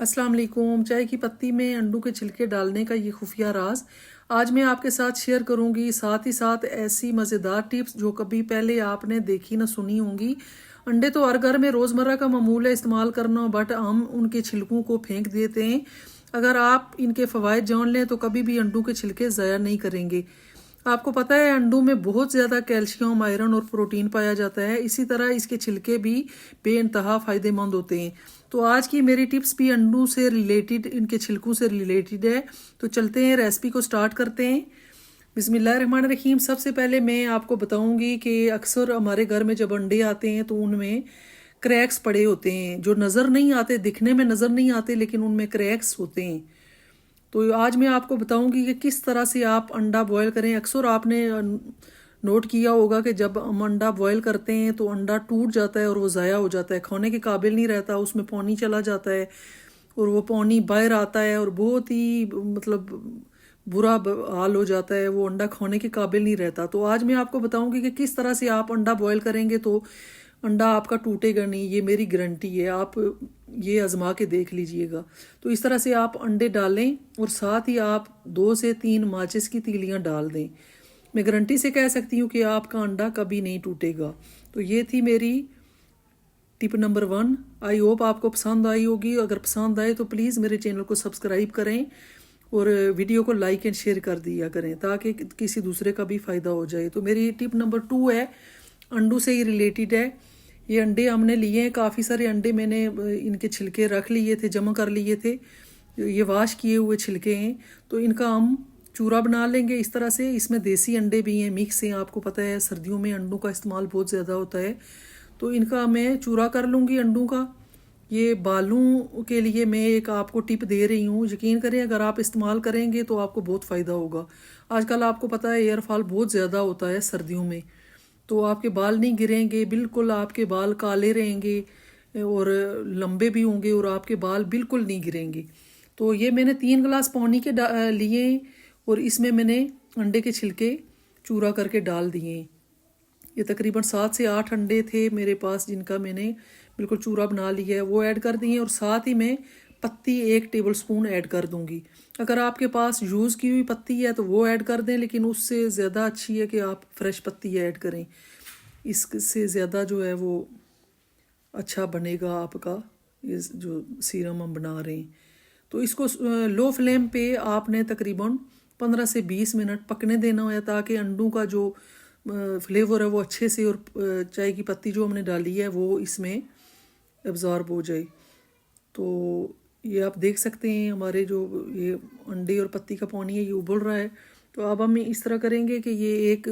अस्सलाम वालेकुम। चाय की पत्ती में अंडों के छिलके डालने का ये खुफिया राज आज मैं आपके साथ शेयर करूंगी। साथ ही साथ ऐसी मज़ेदार टिप्स जो कभी पहले आपने देखी ना सुनी होंगी। अंडे तो हर घर में रोज़मर्रा का मामूल है इस्तेमाल करना, बट हम उनके छिलकों को फेंक देते हैं। अगर आप इनके फ़वाइद जान लें तो कभी भी अंडों के छिलके ज़ाया नहीं करेंगे। आपको पता है अंडों में बहुत ज़्यादा कैल्शियम, आयरन और प्रोटीन पाया जाता है। इसी तरह इसके छिलके भी बेइंतहा फ़ायदेमंद होते हैं। तो आज की मेरी टिप्स भी अंडों से रिलेटेड, इनके छिलकों से रिलेटेड है। तो चलते हैं, रेसिपी को स्टार्ट करते हैं। बिस्मिल्लाहिर्रहमानिर्रहीम। सबसे पहले मैं आपको बताऊंगी कि अक्सर हमारे घर में जब अंडे आते हैं तो उनमें क्रैक्स पड़े होते हैं जो नज़र नहीं आते, दिखने में नज़र नहीं आते, लेकिन उनमें क्रैक्स होते हैं। तो आज मैं आपको बताऊंगी कि किस तरह से आप अंडा बॉयल करें। अक्सर आपने नोट किया होगा कि जब हम अंडा बॉयल करते हैं तो अंडा टूट जाता है और वो ज़ाया हो जाता है, खाने के काबिल नहीं रहता, उसमें पानी चला जाता है और वो पानी बाहर आता है और बहुत ही बुरा हाल हो जाता है, वो अंडा खाने के काबिल नहीं रहता। तो आज मैं आपको बताऊंगी कि किस तरह से आप अंडा बॉयल करेंगे तो अंडा आपका टूटेगा नहीं, ये मेरी गारंटी है। आप ये आजमा के देख लीजिएगा। तो इस तरह से आप अंडे डालें और साथ ही आप 2 से 3 माचिस की तीलियां डाल दें। मैं गारंटी से कह सकती हूँ कि आपका अंडा कभी नहीं टूटेगा। तो ये थी मेरी टिप नंबर 1। आई होप आपको पसंद आई होगी। अगर पसंद आए तो प्लीज़ मेरे चैनल को सब्सक्राइब करें और वीडियो को लाइक एंड शेयर कर दिया करें ताकि किसी दूसरे का भी फ़ायदा हो जाए। तो मेरी टिप नंबर 2 है, अंडों से ही रिलेटेड है। ये अंडे हमने लिए हैं, काफ़ी सारे अंडे मैंने इनके छिलके रख लिए थे, जमा कर लिए थे। ये वाश किए हुए छिलके हैं। तो इनका हम चूरा बना लेंगे इस तरह से। इसमें देसी अंडे भी हैं, मिक्स हैं। आपको पता है सर्दियों में अंडों का इस्तेमाल बहुत ज़्यादा होता है। तो इनका मैं चूरा कर लूँगी अंडों का। ये बालों के लिए मैं एक आपको टिप दे रही हूँ, यकीन करें अगर आप इस्तेमाल करेंगे तो आपको बहुत फ़ायदा होगा। आजकल आपको पता है एयर फॉल बहुत ज़्यादा होता है सर्दियों में, तो आपके बाल नहीं गिरेंगे, बिल्कुल आपके बाल काले रहेंगे और लंबे भी होंगे और आपके बाल बिल्कुल नहीं गिरेंगे। तो ये मैंने 3 गिलास पानी के लिए और इसमें मैंने अंडे के छिलके चूरा करके डाल दिए। ये तकरीबन 7 से 8 अंडे थे मेरे पास जिनका मैंने बिल्कुल चूरा बना लिया है, वो ऐड कर दिए। और साथ ही मैं पत्ती 1 टेबल स्पून ऐड कर दूंगी। अगर आपके पास यूज़ की हुई पत्ती है तो वो ऐड कर दें, लेकिन उससे ज़्यादा अच्छी है कि आप फ्रेश पत्ती ऐड करें। इससे ज़्यादा जो है वो अच्छा बनेगा आपका ये जो सीरम हम बना रहे हैं। तो इसको लो फ्लेम पे आपने तकरीबन 15 से 20 मिनट पकने देना है ताकि अंडों का जो फ्लेवर है वो अच्छे से और चाय की पत्ती जो हमने डाली है वो इसमें एब्जॉर्ब हो जाए। तो ये आप देख सकते हैं हमारे जो ये अंडे और पत्ती का पानी है ये उबल रहा है। तो अब हम इस तरह करेंगे कि ये एक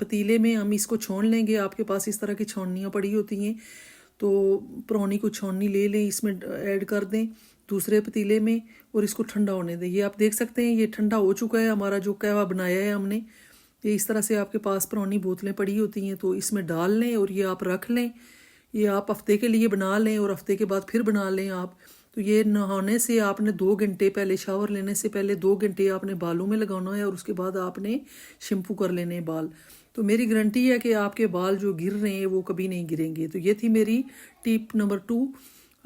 पतीले में हम इसको छौन लेंगे। आपके पास इस तरह की छौनियाँ पड़ी होती हैं तो पुरानी को छौनी ले लें, इसमें ऐड कर दें दूसरे पतीले में और इसको ठंडा होने दें। ये आप देख सकते हैं ये ठंडा हो चुका है। हमारा जो कहवा बनाया है हमने, ये इस तरह से आपके पास पुरानी बोतलें पड़ी होती हैं तो इसमें डाल लें और ये आप रख लें। ये आप हफ्ते के लिए बना लें और हफ्ते के बाद फिर बना लें आप। तो ये नहाने से आपने 2 घंटे पहले, शावर लेने से पहले 2 घंटे आपने बालों में लगाना है और उसके बाद आपने शैम्पू कर लेने हैं बाल। तो मेरी गारंटी है कि आपके बाल जो गिर रहे हैं वो कभी नहीं गिरेंगे। तो ये थी मेरी टिप नंबर 2।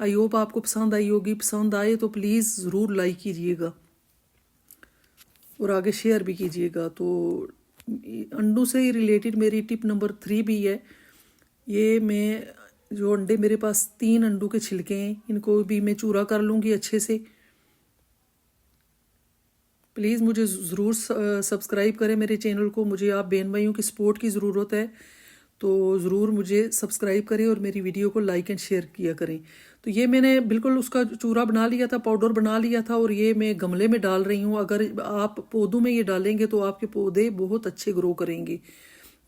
आई होप आपको पसंद आई होगी। पसंद आए तो प्लीज़ ज़रूर लाइक कीजिएगा और आगे शेयर भी कीजिएगा। तो अंडों से ही रिलेटेड मेरी टिप नंबर 3 भी है। ये मैं जो अंडे मेरे पास 3 अंडों के छिलके हैं इनको भी मैं चूरा कर लूँगी अच्छे से। प्लीज़ मुझे ज़रूर सब्सक्राइब करें मेरे चैनल को। मुझे आप बहन भाइयों की सपोर्ट की ज़रूरत है, तो ज़रूर मुझे सब्सक्राइब करें और मेरी वीडियो को लाइक एंड शेयर किया करें। तो ये मैंने बिल्कुल उसका चूरा बना लिया था, पाउडर बना लिया था और ये मैं गमले में डाल रही हूँ। अगर आप पौधों में ये डालेंगे तो आपके पौधे बहुत अच्छे ग्रो करेंगे।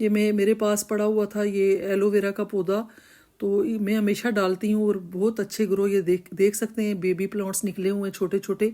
ये मेरे पास पड़ा हुआ था ये एलोवेरा का पौधा, तो मैं हमेशा डालती हूँ और बहुत अच्छे ग्रो। ये देख सकते हैं बेबी प्लांट्स निकले हुए हैं छोटे छोटे